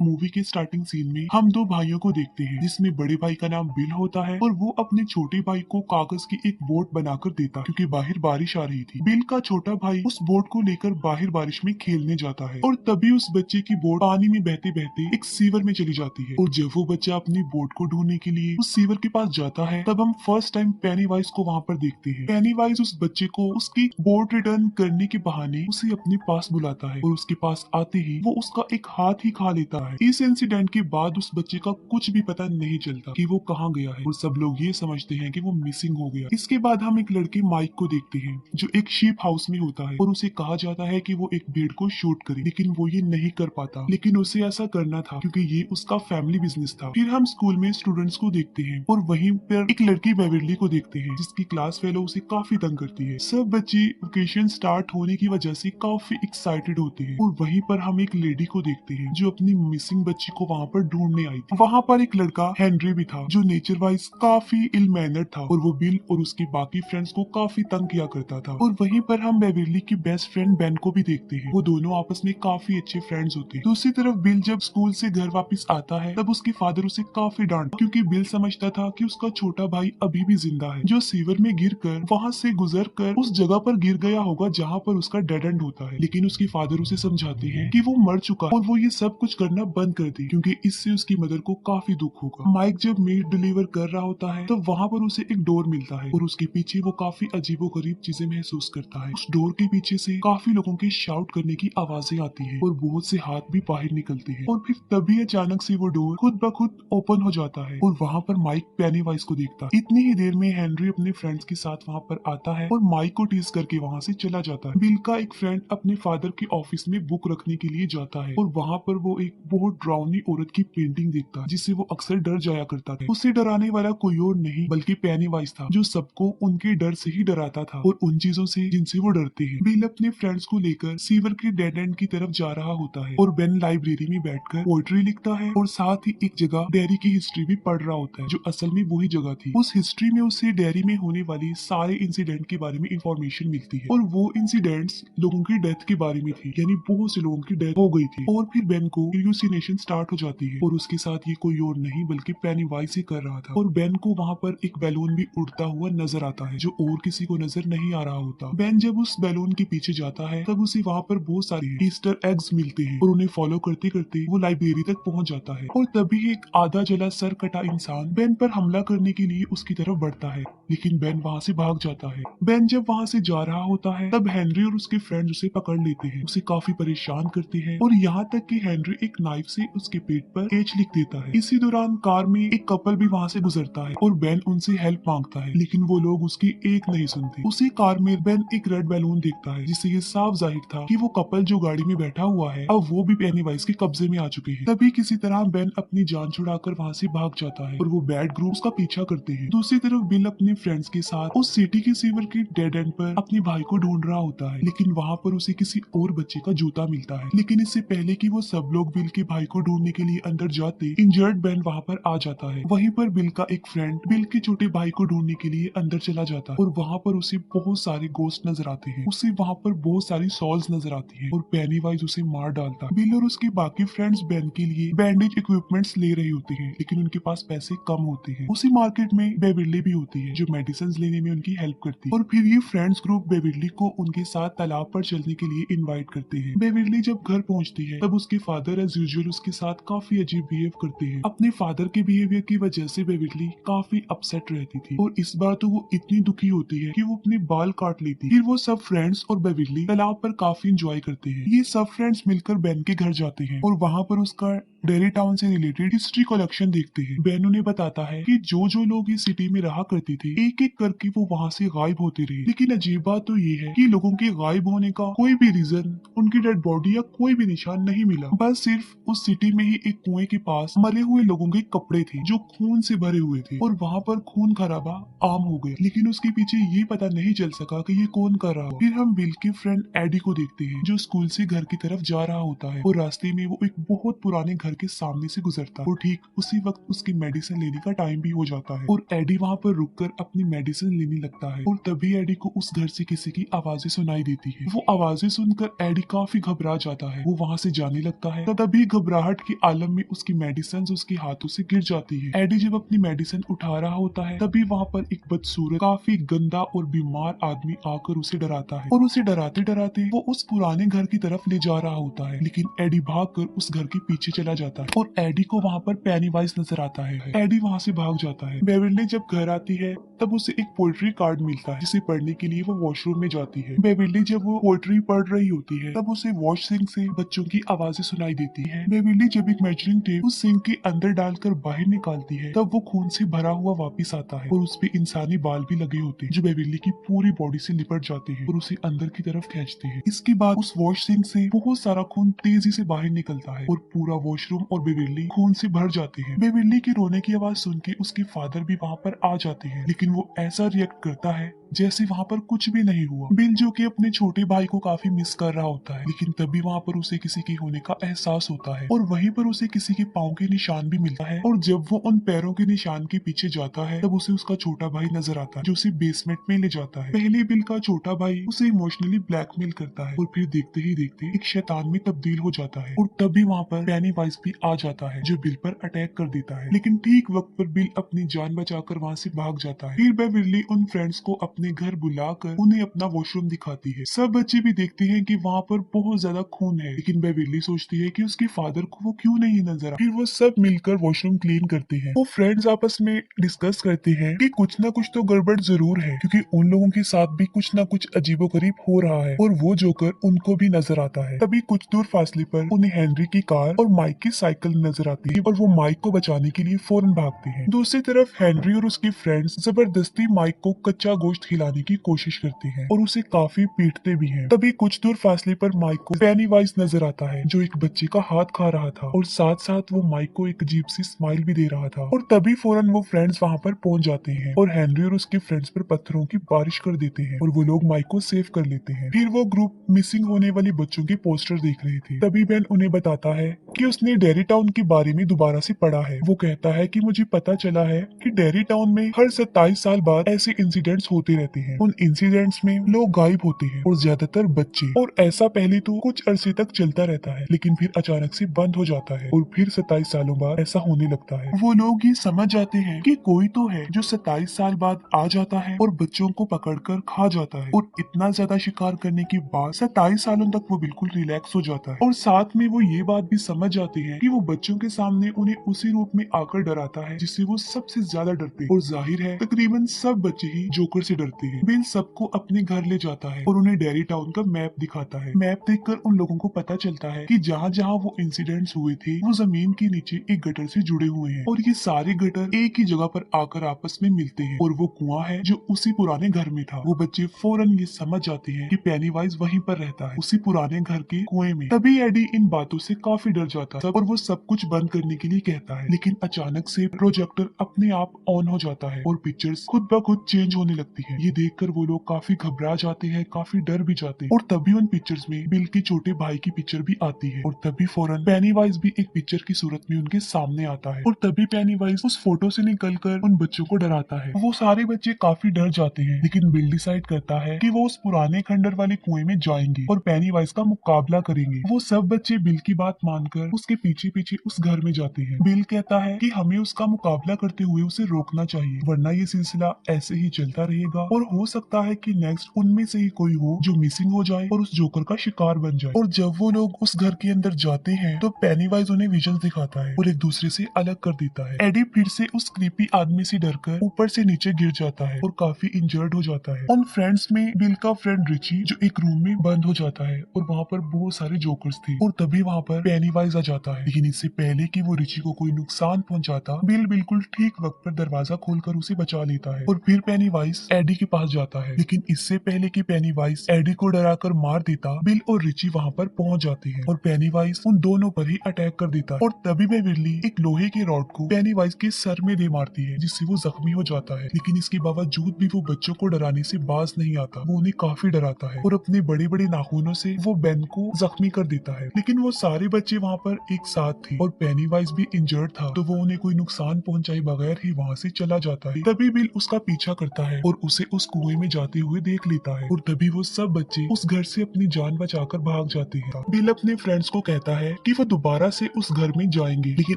Movie के starting scene में हम दो भाइयों को देखते हैं जिसमें बड़े भाई का नाम बिल होता है और वो अपने छोटे भाई को कागज की एक बोट बनाकर देता है क्योंकि बाहर बारिश आ रही थी। बिल का छोटा भाई उस बोट को लेकर बाहर बारिश में खेलने जाता है और तभी उस बच्चे की बोट पानी में बहते बहते एक सीवर में चली जाती है। और जब वो बच्चा अपनी बोट को ढूंढने के लिए उस सीवर के पास जाता है तब हम फर्स्ट टाइम पेनीवाइज को वहाँ पर देखते हैं। पेनीवाइज उस बच्चे को उसकी बोट रिटर्न करने के बहाने उसे अपने पास बुलाता है और उसके पास आते ही वो उसका एक हाथ ही खा लेता है। इस इंसिडेंट के बाद उस बच्चे का कुछ भी पता नहीं चलता कि वो कहाँ गया है और सब लोग ये समझते हैं कि वो मिसिंग हो गया। इसके बाद हम एक लड़के माइक को देखते हैं जो एक शीप हाउस में होता है और उसे कहा जाता है कि वो एक भेड़ को शूट करे, लेकिन वो ये नहीं कर पाता। लेकिन उसे ऐसा करना था क्योंकि ये उसका फैमिली बिजनेस था। फिर हम स्कूल में स्टूडेंट्स को देखते हैं और वहीं पर एक लड़की बेवरली को देखते हैं जिसकी क्लास फेलो उसे काफी तंग करती है। सब बच्चे वेकेशन स्टार्ट होने की वजह से काफी एक्साइटेड होते हैं और वहीं पर हम एक लेडी को देखते हैं जो अपनी मिसिंग बच्ची को वहाँ पर ढूंढने आई थी। वहाँ पर एक लड़का हेनरी भी था जो नेचर वाइज काफी इल मैनर्ड था और वो बिल और उसके बाकी फ्रेंड्स को काफी तंग किया करता था। और वहीं पर हम बेवरली की बेस्ट फ्रेंड बेन को भी देखते हैं। वो दोनों आपस में काफी अच्छे फ्रेंड्स होते हैं। दूसरी तरफ बिल जब स्कूल से घर वापस आता है तब उसके फादर उसे काफी डांटता क्योंकि बिल समझता था कि उसका छोटा भाई अभी भी जिंदा है जो सीवर में गिर कर वहाँ से गुजर कर उस जगह पर गिर गया होगा जहाँ पर उसका डेड एंड होता है। लेकिन उसके फादर उसे समझाते हैं कि वो मर चुका है और वो ये सब कुछ करना बंद कर दे क्योंकि इससे उसकी मदर को काफी दुख होगा। माइक जब मीट डिलीवर कर रहा होता है तो वहाँ पर उसे एक डोर मिलता है और उसके पीछे वो काफी अजीबोगरीब चीजें महसूस करता है। उस डोर के पीछे से काफी लोगों के शाउट करने की आवाजें आती है और बहुत से हाथ भी बाहर निकलते हैं। और फिर तभी अचानक से वो डोर खुद ब खुद ओपन हो जाता है और वहाँ पर माइक पेनीवाइज को देखता है। इतनी ही देर में हेनरी अपने फ्रेंड्स के साथ वहाँ पर आता है और माइक को टीज करके वहाँ से चला जाता है। बिल का एक फ्रेंड अपने फादर के ऑफिस में बुक रखने के लिए जाता है और वहाँ पर वो एक बहुत डरावनी औरत की पेंटिंग देखता है जिससे वो अक्सर डर जाया करता था। उसे डराने वाला कोई और नहीं बल्कि पेनीवाइज था जो सबको उनके डर से ही डराता था और उन चीजों से जिनसे वो डरते हैं। बिल अपने फ्रेंड्स को लेकर सीवर के डेड एंड की तरफ जा रहा होता है और बेन लाइब्रेरी में बैठकर पोएट्री लिखता है और साथ ही एक जगह डेयरी की हिस्ट्री भी पढ़ रहा होता है जो असल में वही जगह थी। उस हिस्ट्री में उसे डेयरी में होने वाली सारे इंसिडेंट के बारे में इंफॉर्मेशन मिलती है और वो इंसिडेंट्स लोगों की डेथ के बारे में थी, यानी बहुत से लोगों की डेथ हो गई थी। और फिर बेन को इल्यूसिनेशन स्टार्ट हो जाती है और उसके साथ ये कोई और नहीं बल्कि पेनीवाइज ही कर रहा था। और बेन को वहाँ पर एक बैलून भी उड़ता हुआ नजर आता है जो और किसी को नजर नहीं आ रहा होता। बेन जब उस बैलून के पीछे जाता है तब उसे वहाँ पर बहुत सारे ईस्टर एग्स मिलते हैं और उन्हें फॉलो करते करते वो लाइब्रेरी तक पहुँच जाता है। और तभी एक आधा जला सर कटा इंसान बेन पर हमला करने के लिए उसकी तरफ बढ़ता है, लेकिन बेन वहाँ से भाग जाता है। बेन जब वहाँ से जा रहा होता है तब हेनरी और उसके फ्रेंड उसे पकड़ लेते हैं, उसे काफी परेशान करते हैं और यहाँ तक कि हेनरी एक नाइफ से उसके पेट पर एच लिख देता है। इसी दौरान कार में एक कपल भी वहाँ से गुजरता है और बेन उनसे हेल्प मांगता है, लेकिन वो लोग उसकी एक नहीं सुनते। उसी कार में बेन एक रेड बैलून देखता है जिससे ये साफ जाहिर था कि वो कपल जो गाड़ी में बैठा हुआ है अब वो भी पेनीवाइज के कब्जे में आ चुके हैं। तभी किसी तरह बेन अपनी जान छुड़ाकर वहाँ से भाग जाता है और वो बैड ग्रुप उसका पीछा करते हैं। दूसरी तरफ बिल अपने फ्रेंड्स के साथ उस सिटी के सीवर के डेड एंड पर अपने भाई को ढूंढ रहा होता है, लेकिन वहाँ पर उसे किसी और बच्चे का जूता मिलता है। लेकिन इससे पहले कि वो सब लोग बिल के भाई को ढूंढने के लिए अंदर जाते इंजर्ड बेन वहाँ पर आ जाता है। वहीं पर बिल का एक फ्रेंड बिल के छोटे भाई को ढूंढने के लिए अंदर चला जाता है और वहाँ पर उसे बहुत सारे गोस्ट नजर आते हैं। उसे वहाँ पर बहुत सारी सॉल्स नजर आती है और पेनीवाइज उसे मार डालता है। बिल और उसके बाकी फ्रेंड्स बेन के लिए बैंडेज इक्विपमेंट्स ले रहे होते हैं, लेकिन उनके पास पैसे कम होते हैं। उसी मार्केट में बेविरली भी होती है जो मेडिसिन लेने में उनकी हेल्प करती है और फिर ये फ्रेंड्स ग्रुप बेविरली को उनके साथ तालाब पर चलने के लिए इनवाइट करते हैं। बेविरली जब घर पहुंचती है तब उसके फादर एज यूजुअल उसके साथ काफी अजीब बिहेव करते हैं। अपने फादर के बिहेवियर की वजह से बेविरली काफी अपसेट रहती थी और इस बार तो वो इतनी दुखी होती है कि वो अपने बाल काट लेती है। फिर वो सब फ्रेंड्स और बेविरली तालाब पर काफी इंजॉय करते हैं। ये सब फ्रेंड्स मिलकर बेन के घर जाते हैं और वहाँ पर उसका डेरी टाउन से रिलेटेड हिस्ट्री कलेक्शन देखते हैं। बेन उन्हें बताता है कि जो लोग इस सिटी में रहा करते थे एक एक करके वो वहाँ से गायब होते रहे, लेकिन अजीब बात तो ये है कि लोगों के गायब होने का कोई भी रीजन, उनकी डेड बॉडी या कोई भी निशान नहीं मिला। बस सिर्फ उस सिटी में ही एक कुएं के पास मरे हुए लोगों के कपड़े थे जो खून से भरे हुए थे और वहाँ पर खून खराबा आम हो गया, लेकिन उसके पीछे ये पता नहीं चल सका कि ये कौन कर रहा हो। फिर हम बिल के फ्रेंड एडी को देखते हैं जो स्कूल से घर की तरफ जा रहा होता है और रास्ते में वो एक बहुत पुराने घर के सामने से गुजरता है और ठीक उसी वक्त उसकी मेडिसिन लेने का टाइम भी हो जाता है और एडी वहाँ पर रुककर अपनी मेडिसिन लेने लगता है और तभी एडी को उस घर से किसी की आवाजें सुनाई देती है। वो आवाजें सुनकर एडी काफी घबरा जाता है। वो वहाँ से जाने लगता है तो तभी घबराहट के आलम में उसकी मेडिसिन उसके हाथों से गिर जाती है। एडी जब अपनी मेडिसिन उठा रहा होता है तभी वहाँ पर एक बदसूरत काफी गंदा और बीमार आदमी आकर उसे डराता है और उसे डराते डराते वो उस पुराने घर की तरफ ले जा रहा होता है, लेकिन एडी भागकर उस घर के पीछे चला जाता है और एडी को वहाँ पर पेनीवाइज नजर आता है। एडी वहाँ से भाग जाता है। बेविल्ली जब घर आती है तब उसे एक पोएट्री कार्ड मिलता है जिसे पढ़ने के लिए वो वॉशरूम में जाती है। बेविल्ली जब वो पोएट्री पढ़ रही होती है तब उसे वॉश सिंक से बच्चों की आवाजें सुनाई देती है। बेविल्ली जब एक मेजरिंग टेप उस सिंक के अंदर डालकर बाहर निकालती है तब वो खून से भरा हुआ वापस आता है और उस पे इंसानी बाल भी लगे होते हैं जो बेविल्ली की पूरी बॉडी से लिपट जाते हैं और उसे अंदर की तरफ खींचते हैं। इसके बाद उस वॉश सिंक से बहुत सारा खून तेजी से बाहर निकलता है और पूरा वॉशरूम और बेविल्ली खून से भर जाते हैं। बेविल्ली की रोने की आवाज सुन के उसके फादर भी वहाँ पर आ जाते हैं, लेकिन वो ऐसा रिएक्ट करता है जैसे वहाँ पर कुछ भी नहीं हुआ। बिल जो कि अपने छोटे भाई को काफी मिस कर रहा होता है, लेकिन तभी वहाँ पर उसे किसी के होने का एहसास होता है और वहीं पर उसे किसी के पाँव के निशान भी मिलता है और जब वो उन पैरों के निशान के पीछे जाता है तब उसे उसका छोटा भाई नजर आता है जो उसे बेसमेंट में ले जाता है। पहले बिल का छोटा भाई उसे इमोशनली ब्लैकमेल करता है और फिर देखते ही देखते एक शैतान में तब्दील हो जाता है और तभी वहाँ पर पेनीवाइज भी आ जाता है जो बिल पर अटैक कर देता है, लेकिन ठीक वक्त पर बिल अपनी जान बचाकर वहाँ से भाग जाता है। फिर बेविल्ली उन फ्रेंड्स को अपने घर बुलाकर उन्हें अपना वॉशरूम दिखाती है। सब बच्चे भी देखते हैं कि वहाँ पर बहुत ज्यादा खून है, लेकिन बेविल्ली सोचती है कि उसके फादर को वो क्यों नहीं नजर आ। फिर वो सब मिलकर वॉशरूम क्लीन करते हैं। वो फ्रेंड्स आपस में डिस्कस करते हैं कि कुछ ना कुछ तो गड़बड़ जरूर है क्योंकि उन लोगों के साथ भी कुछ ना कुछ अजीबोगरीब हो रहा है और वो जोकर उनको भी नजर आता है। तभी कुछ दूर फासले पर उन्हें हेनरी की कार और माइक की साइकिल नजर आती है और वो माइक को बचाने के लिए फौरन भागते हैं। दूसरी तरफ हेनरी और उसके फ्रेंड्स जबरदस्ती माइक को कच्चा गोश्त खिलाने की कोशिश करते हैं और उसे काफी पीटते भी हैं। तभी कुछ दूर फासले पर माइक को पेनीवाइज नजर आता है जो एक बच्चे का हाथ खा रहा था और साथ साथ वो माइक को एक अजीब सी स्माइल भी दे रहा था और तभी फौरन वो फ्रेंड्स वहाँ पर पहुंच जाते हैं और हेनरी और उसके फ्रेंड्स पर पत्थरों की बारिश कर देते हैं और वो लोग माइक को सेव कर लेते हैं। फिर वो ग्रुप मिसिंग होने वाली बच्चों के पोस्टर देख रहे थे। तभी बेन उन्हें बताता है कि उसने डेरी टाउन के बारे में दोबारा से पढ़ा है। वो कहता है कि मुझे पता चला है कि डेरी टाउन में हर 27 साल बाद ऐसे इंसिडेंट्स होते रहते हैं। उन इंसिडेंट्स में लोग गायब होते हैं और ज्यादातर बच्चे, और ऐसा पहले तो कुछ अरसे तक चलता रहता है लेकिन फिर अचानक से बंद हो जाता है और फिर 27 सालों बाद ऐसा होने लगता है। वो लोग ये समझ जाते हैं कि कोई तो है जो 27 साल बाद आ जाता है और बच्चों को पकड़कर खा जाता है और इतना ज्यादा शिकार करने के बाद 27 सालों तक वो बिल्कुल रिलैक्स हो जाता है और साथ में वो ये बात भी समझ जाते हैं कि वो बच्चों के सामने उन्हें उसी रूप में आकर डराता है जिससे वो सबसे ज्यादा डरते हैं और जाहिर है तकरीबन सब बच्चे ही जोकर से डरते हैं। बिल सबको अपने घर ले जाता है और उन्हें डेरी टाउन का मैप दिखाता है। मैप देखकर उन लोगों को पता चलता है कि जहाँ जहाँ वो इंसिडेंट्स हुए थे वो जमीन के नीचे एक गटर से जुड़े हुए हैं और ये सारे गटर एक ही जगह पर आकर आपस में मिलते हैं और वो कुआं है जो उसी पुराने घर में था। वो बच्चे फौरन ये समझ जाते हैं कि पेनीवाइज वहीं पर रहता है उसी पुराने घर के कुएं में। तभी एडी इन बातों से काफी डर जाता है और वो सब कुछ बंद करने के लिए कहता है, लेकिन अचानक से प्रोजेक्टर अपने आप ऑन हो जाता है और पिक्चर्स खुद ब खुद चेंज होने लगती है। ये देखकर वो लोग काफी घबरा जाते हैं, काफी डर भी जाते हैं और तभी उन पिक्चर्स में बिल के छोटे भाई की पिक्चर भी आती है और तभी फौरन पेनीवाइज भी एक पिक्चर की सूरत में उनके सामने आता है और तभी पेनीवाइज उस फोटो से निकलकर उन बच्चों को डराता है। वो सारे बच्चे काफी डर जाते हैं, लेकिन बिल डिसाइड करता है कि वो उस पुराने खंडर वाले कुएं में जाएंगे और पेनीवाइज का मुकाबला करेंगे। वो सब बच्चे बिल की बात मानकर उसके पीछे पीछे उस घर में जाते हैं। बिल कहता है कि हमें उसका मुकाबला करते हुए उसे रोकना चाहिए वरना ये सिलसिला ऐसे ही चलता रहेगा और हो सकता है कि नेक्स्ट उनमें से ही कोई हो जो मिसिंग हो जाए और उस जोकर का शिकार बन जाए। और जब वो लोग उस घर के अंदर जाते हैं तो पेनीवाइज उन्हें विजन दिखाता है और एक दूसरे से अलग कर देता है। एडी फिर से उस क्रीपी आदमी से डरकर ऊपर से नीचे गिर जाता है और काफी इंजर्ड हो जाता है। उन फ्रेंड्स में बिल का फ्रेंड रिची जो एक रूम में बंद हो जाता है और वहाँ पर बहुत सारे जोकर्स थे और तभी वहाँ पर पेनीवाइज आ जाता है, लेकिन इससे पहले कि वो रिची को कोई नुकसान पहुंचाता बिल बिल्कुल ठीक वक्त पर दरवाजा खोलकर उसे बचा लेता है और फिर पेनीवाइज एडी के पास जाता है। लेकिन इससे पहले कि पेनीवाइज एडी को डराकर मार देता बिल और रिची वहाँ पर पहुंच जाते हैं और पेनीवाइज उन दोनों पर ही अटैक कर देता है और तभी बेविल्ली एक लोहे के रॉड को पेनीवाइज के सर में दे मारती है जिससे वो जख्मी हो जाता है। लेकिन इसके बावजूद भी वो बच्चों को डराने से बाज नहीं आता। वो उन्हें काफी डराता है और अपने बड़े बड़े नाखूनों से वो बेन को जख्मी कर देता है। लेकिन वो सारे बच्चे वहाँ पर एक साथ थे और पेनीवाइज भी इंजर्ड था तो वो उन्हें कोई नुकसान पहुंचाए बगैर ही वहाँ से चला जाता है। तभी बिल उसका पीछा करता है और उसे उसे उस कुएं में जाते हुए देख लेता है और तभी वो सब बच्चे उस घर से अपनी जान बचाकर भाग जाते हैं। बिल अपने फ्रेंड्स को कहता है कि वो दोबारा से उस घर में जाएंगे, लेकिन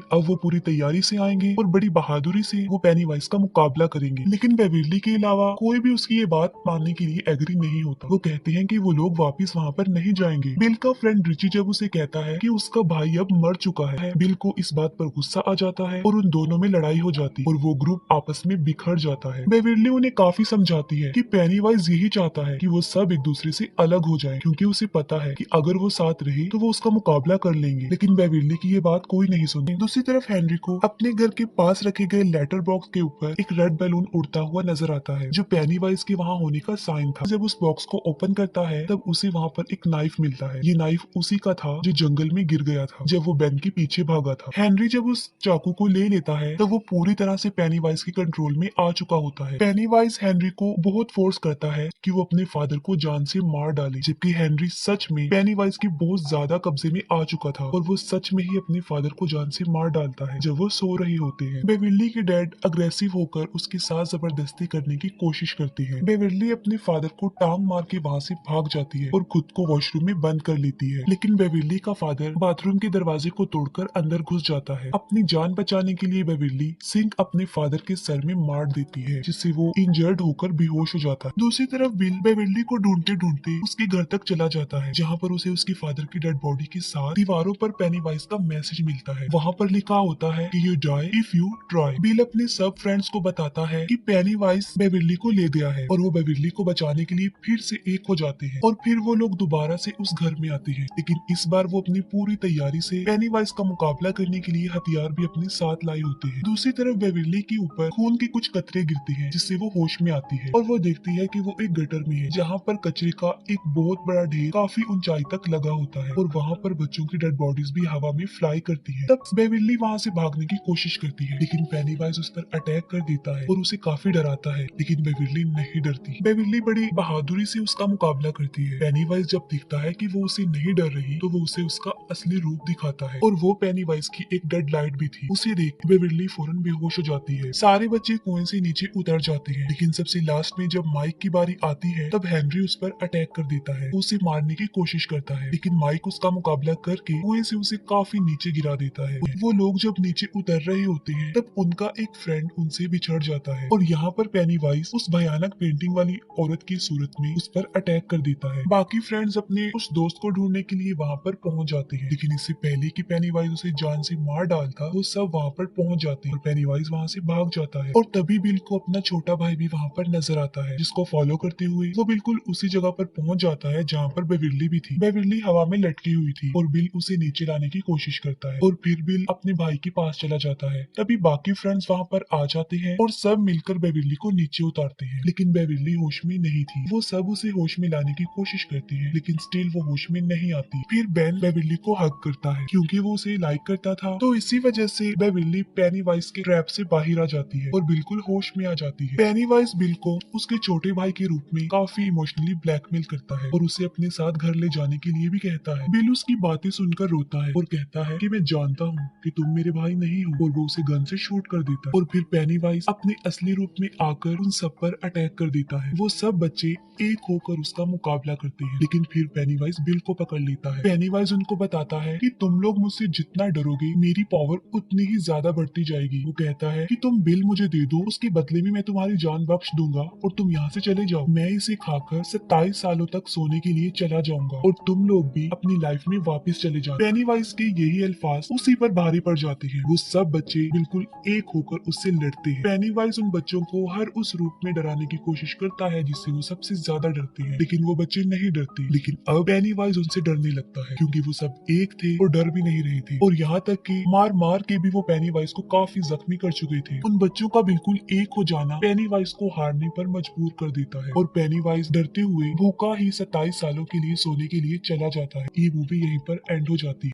अब वो पूरी तैयारी से आएंगे और बड़ी बहादुरी से वो पेनीवाइज का मुकाबला करेंगे। लेकिन बेविली के अलावा कोई भी उसकी ये बात मानने के लिए एग्री नहीं होता। वो कहते हैं कि वो लोग वापस वहाँ पर नहीं जाएंगे। बिल का फ्रेंड रिची जब उसे कहता है कि उसका भाई अब मर चुका है, बिल को इस बात पर गुस्सा आ जाता है और उन दोनों में लड़ाई हो जाती है और वो ग्रुप आपस में बिखर जाता है। बेविली उन्हें काफी समझाती है कि पेनीवाइज यही चाहता है कि वो सब एक दूसरे से अलग हो जाएं, क्योंकि उसे पता है कि अगर वो साथ रहे तो वो उसका मुकाबला कर लेंगे। लेकिन बेविली की ये बात कोई नहीं सुनी। दूसरी तरफ हेनरी को अपने घर के पास रखे गए लेटर बॉक्स के ऊपर एक रेड बैलून उड़ता हुआ नजर आता है, जो पेनीवाइज के वहाँ होने का साइन था। जब उस बॉक्स को ओपन करता है तब उसे वहाँ पर एक नाइफ मिलता है। ये नाइफ उसी का था जो जंगल में गिर गया था जब वो बेन के पीछे भागा था। हेनरी जब उस चाकू को ले लेता है तब वो पूरी तरह से पेनीवाइज के कंट्रोल में आ चुका होता है। पेनीवाइज हेनरी को बहुत फोर्स करता है कि वो अपने फादर को जान से मार डाले, जबकि हेनरी सच में पेनीवाइज के बहुत ज्यादा कब्जे में आ चुका था और वो सच में ही अपने फादर को जान से मार डालता है जब वो सो रही होते हैं। बेविली के डैड अग्रेसिव होकर उसके साथ जबरदस्ती करने की कोशिश करते हैं। बेविली अपने फादर को टांग मार के वहाँ से भाग जाती है और खुद को वॉशरूम में बंद कर लेती है। लेकिन बेविली का फादर बाथरूम के दरवाजे को तोड़कर अंदर घुस जाता है। अपनी जान बचाने के लिए बेविली सिंक अपने फादर के सर में मार देती है, जिससे वो इंजर्ड होकर बेहोश हो जाता है। दूसरी तरफ बिल बेविली को ढूंढते ढूंढते उसके घर तक चला जाता है, जहाँ पर उसे उसके फादर की डेड बॉडी के साथ दीवारों पर पेनीवाइज का मैसेज मिलता है। वहाँ पर लिखा होता है कि you die if you try. बिल अपने सब फ्रेंड्स को बताता है कि पेनीवाइज बेविली को ले गया है और वो बेविली को बचाने के लिए फिर से एक हो जाते हैं और फिर वो लोग दोबारा से उस घर में आते हैं। लेकिन इस बार वो अपनी पूरी तैयारी से पेनीवाइज का मुकाबला करने के लिए हथियार भी अपने साथ लाए होते हैं। दूसरी तरफ बेविली के ऊपर खून के कुछ कतरे गिरते हैं, जिससे वो होश में आती है और वो देखती है कि वो एक गटर में है, जहाँ पर कचरे का एक बहुत बड़ा ढेर काफी ऊंचाई तक लगा होता है और वहाँ पर बच्चों की डेड बॉडीज भी हवा में फ्लाई करती है। तब बेविली वहाँ से भागने की कोशिश करती है, लेकिन पेनीवाइज उस पर अटैक कर देता है और उसे काफी डराता है। लेकिन बेविली नहीं डरती। बेविली बड़ी बहादुरी से उसका मुकाबला करती है। पेनीवाइज जब दिखता है कि वो उसे नहीं डर रही तो वो उसे उसका असली रूप दिखाता है और वो पेनीवाइज की एक डेड लाइट भी थी। उसे देख बेविली फौरन बेहोश हो जाती है। सारे बच्चे कुएं से नीचे उतर जाते हैं, लेकिन सबसे लास्ट में जब माइक की बारी आती है तब हेनरी उस पर अटैक कर देता है। उसे मारने की कोशिश करता है, लेकिन माइक उसका मुकाबला करके कुएं से उसे काफी नीचे गिरा देता है। वो लोग जब नीचे उतर रहे होते हैं तब उनका एक फ्रेंड उनसे बिछड़ जाता है और यहाँ पर पेनीवाइज उस भयानक पेंटिंग वाली औरत की सूरत में उस पर अटैक कर देता है। बाकी फ्रेंड्स अपने उस दोस्त को ढूंढने के लिए वहाँ पर पहुंच जाते हैं, लेकिन इससे पहले कि पेनीवाइज उसे जान से मार डालता वो सब वहाँ पर पहुंच जाते हैं और पेनीवाइज वहाँ से भाग जाता है। और तभी बिल को अपना छोटा भाई भी वहाँ पर नजर आता है, जिसको फॉलो करते हुए वो बिल्कुल उसी जगह पर पहुंच जाता है जहाँ पर बेविली भी थी। बेविली हवा में लटकी हुई थी और बिल उसे नीचे लाने की कोशिश करता है और फिर बिल अपने भाई के पास चला जाता है। तभी बाकी फ्रेंड्स वहाँ पर आ जाते हैं और सब मिलकर बेविली को नीचे उतारते हैं, लेकिन बेविली होश में नहीं थी। वो सब उसे होश में लाने की कोशिश करती है, लेकिन स्टिल वो होश में नहीं आती। फिर बेन बेविली को हक करता है, क्योंकि वो उसे लाइक करता था, तो इसी वजह से बेविली पेनीवाइज के ट्रैप से बाहर आ जाती है और बिल्कुल होश में आ जाती है। पेनीवाइज बिल को उसके छोटे भाई के रूप में काफी इमोशनली ब्लैकमेल करता है और उसे अपने साथ घर ले जाने के लिए भी कहता है। बिल उसकी बातें सुनकर रोता है और कहता है कि मैं जानता हूँ कि तुम मेरे भाई नहीं हो, और वो उसे गन से शूट कर देता है। और फिर पेनीवाइज अपने असली रूप में आकर उन सब पर अटैक कर देता है। वो सब बच्चे एक होकर उसका मुकाबला करते हैं, लेकिन फिर पेनीवाइज बिल को पकड़ लेता है। पेनीवाइज उनको बताता है कि तुम लोग मुझसे जितना डरोगे मेरी पावर उतनी ही ज्यादा बढ़ती जाएगी। वो कहता है कि तुम बिल मुझे दे दो, उसके बदले में मैं तुम्हारी जान बख्श दूंगा और तुम यहाँ से चले जाओ। मैं इसे खाकर 27 सालों तक सोने के लिए चला जाऊंगा और तुम लोग भी अपनी लाइफ में वापस चले जाओ। पेनीवाइज के यही अल्फाज उसी पर भारी पड़ जाते हैं। वो सब बच्चे बिल्कुल एक होकर उससे लड़ते हैं। पेनीवाइज उन बच्चों को हर उस रूप में डराने की कोशिश करता है जिससे वो सबसे ज्यादा डरते हैं, लेकिन वो बच्चे नहीं डरते। लेकिन अब पेनीवाइज उनसे डरने लगता है, क्योंकि वो सब एक थे और डर भी नहीं रहे थे, और यहाँ तक कि मार मार के भी वो पेनीवाइज को काफी जख्मी कर चुके थे। उन बच्चों का बिल्कुल एक हो जाना पेनीवाइज को हारने पर मजबूर कर देता है और पेनीवाइज डरते हुए भूखा ही 27 सालों के लिए सोने के लिए चला जाता है। ये मूवी यहीं पर एंड हो जाती है।